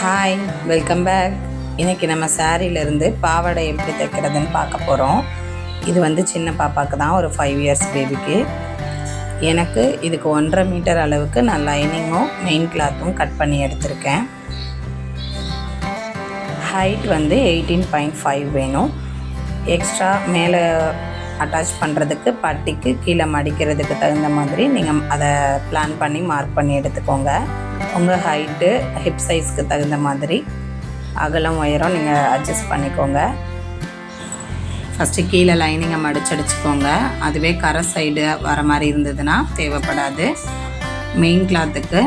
Hi, welcome back. இன்றைக்கி நம்ம சாரியிலேருந்து பாவாடை எப்படி தைக்கிறதுன்னு பார்க்க போகிறோம். இது வந்து சின்ன பாப்பாவுக்கு தான், ஒரு 5 இயர்ஸ் பேபிக்கு. எனக்கு இதுக்கு 1.5 மீட்டர் அளவுக்கு நான் லைனிங்கும் மெயின் கிளாத்தும் கட் பண்ணி எடுத்திருக்கேன். ஹைட் வந்து 18.5 வேணும். எக்ஸ்ட்ரா மேலே அட்டாச் பண்ணுறதுக்கு பட்டிக்கு கீழே மடிக்கிறதுக்கு தகுந்த மாதிரி நீங்கள் அதை பிளான் பண்ணி மார்க் பண்ணி எடுத்துக்கோங்க. உங்கள் ஹைட்டு ஹிப் சைஸ்க்கு தகுந்த மாதிரி அகலம் உயரம் நீங்கள் அட்ஜஸ்ட் பண்ணிக்கோங்க. ஃபஸ்ட்டு கீழே லைனிங்கை மடிச்சடிச்சுக்கோங்க. அதுவே கரை சைடு வர மாதிரி இருந்ததுன்னா தேவைப்படாது. மெயின் கிளாத்துக்கு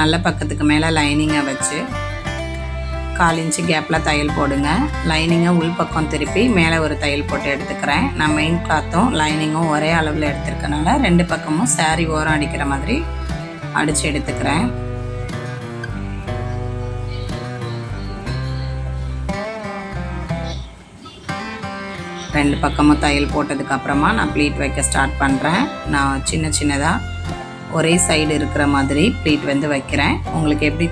நல்ல பக்கத்துக்கு மேலே லைனிங்கை வச்சு 1/4 இன்ச்சு கேப்பில் தையல் போடுங்க. லைனிங்கை உள் பக்கம் திருப்பி மேலே ஒரு தையல் போட்டு எடுத்துக்கிறேன். நான் மெயின் கிளாத்தும் லைனிங்கும் ஒரே அளவில் எடுத்துருக்கனால 2 பக்கமும் சாரி ஓரம் அடிக்கிற மாதிரி அடித்து எடுத்துக்கிறேன். ரெண்டு பக்கமும் தையல் போட்டதுக்கப்புறமா நான் ப்ளீட் வைக்க ஸ்டார்ட் பண்ணுறேன். நான் சின்னதாக ஒரே சைடு இருக்கிற மாதிரி ப்ளீட் வந்து வைக்கிறேன். உங்களுக்கு எப்படி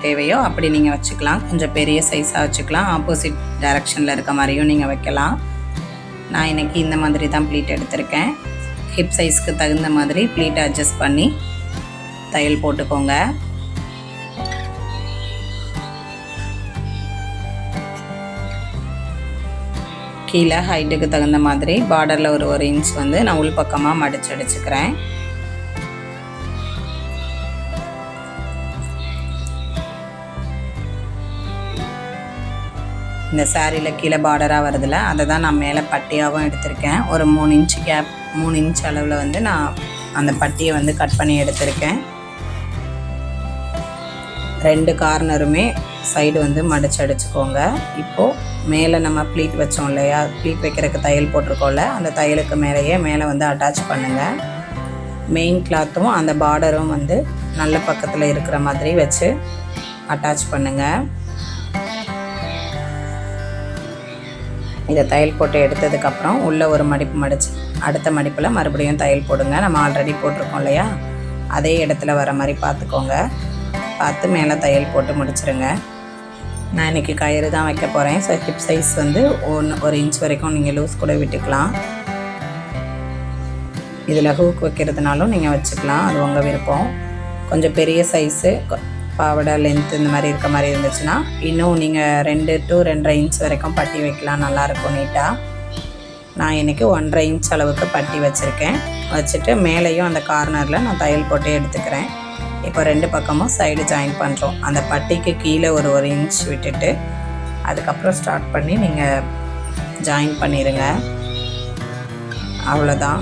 தேவையோ அப்படி நீங்கள் வச்சுக்கலாம். கொஞ்சம் பெரிய சைஸாக வச்சுக்கலாம், ஆப்போசிட் டைரெக்ஷனில் இருக்க மாதிரியும் நீங்கள் வைக்கலாம். நான் இன்றைக்கி இந்த மாதிரி தான் ப்ளீட் எடுத்திருக்கேன். ஹிப் சைஸ்க்கு தகுந்த மாதிரி ப்ளீட்டை அட்ஜஸ்ட் பண்ணி தையல் போட்டுக்கோங்க. கீழே ஹைட்டுக்கு தகுந்த மாதிரி பார்டரில் ஒரு இன்ச் வந்து நான் உள் பக்கமாக மடிச்சு அடிச்சுக்கிறேன். இந்த சாரியில் கீழே பார்டராக வருதில்ல, அதை தான் நான் மேலே பட்டியாகவும் எடுத்திருக்கேன். ஒரு 3 இன்ச்சு கேப், 3 இன்ச் அளவில் வந்து நான் அந்த பட்டியை வந்து கட் பண்ணி எடுத்திருக்கேன். 2 கார்னருமே சைடு வந்து மடிச்சு அடிச்சுக்கோங்க. இப்போது மேலே நம்ம ப்ளீட் வச்சோம் இல்லையா, ப்ளீட் வைக்கிறதுக்கு தையல் போட்டிருக்கோம்ல, அந்த தையலுக்கு மேலே வந்து அட்டாச் பண்ணுங்கள். மெயின் கிளாத்தும் அந்த பார்டரும் வந்து நல்ல பக்கத்தில் இருக்கிற மாதிரி வச்சு அட்டாச் பண்ணுங்கள். இதை தையல் போட்டு எடுத்ததுக்கப்புறம் உள்ளே ஒரு மடிப்பு மடித்து அடுத்த மடிப்பில் மறுபடியும் தையல் போடுங்க. நம்ம ஆல்ரெடி போட்டிருக்கோம் இல்லையா, அதே இடத்துல வர மாதிரி பார்த்துக்கோங்க. பார்த்து மேலே தையல் போட்டு முடிச்சிருங்க. நான் இன்றைக்கி கயிறு தான் வைக்க போகிறேன். ஸோ ஹிப் சைஸ் வந்து 1 இன்ச் வரைக்கும் நீங்கள் லூஸ் கூட விட்டுக்கலாம். இதில் ஹூக் வைக்கிறதுனாலும் நீங்கள் வச்சுக்கலாம், அது உங்கள் விருப்பம். கொஞ்சம் பெரிய சைஸு பாவாடை லென்த் இந்த மாதிரி இருக்க மாதிரி இருந்துச்சுன்னா இன்னும் நீங்கள் 2 to 2.5 இன்ச் வரைக்கும் பட்டி வைக்கலாம், நல்லாயிருக்கும் நீட்டாக. நான் இன்றைக்கி 1.5 இன்ச் அளவுக்கு பட்டி வச்சுருக்கேன். வச்சுட்டு மேலேயும் அந்த கார்னரில் நான் தையல் போட்டு எடுத்துக்கிறேன். இப்போ 2 பக்கமும் சைடு ஜாயின் பண்ணுறோம். அந்த பட்டிக்கு கீழே ஒரு இன்ச் விட்டுட்டு அதுக்கப்புறம் ஸ்டார்ட் பண்ணி நீங்கள் ஜாயின் பண்ணிடுங்க. அவ்வளோதான்.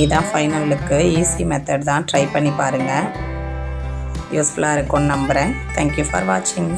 இதுதான் ஃபைனல் லுக்கு. ஈஸி மெத்தட் தான், ட்ரை பண்ணி பாருங்கள். யூஸ்ஃபுல்லாக இருக்கும்னு நம்புகிறேன். தேங்க்யூ ஃபார் வாட்சிங்.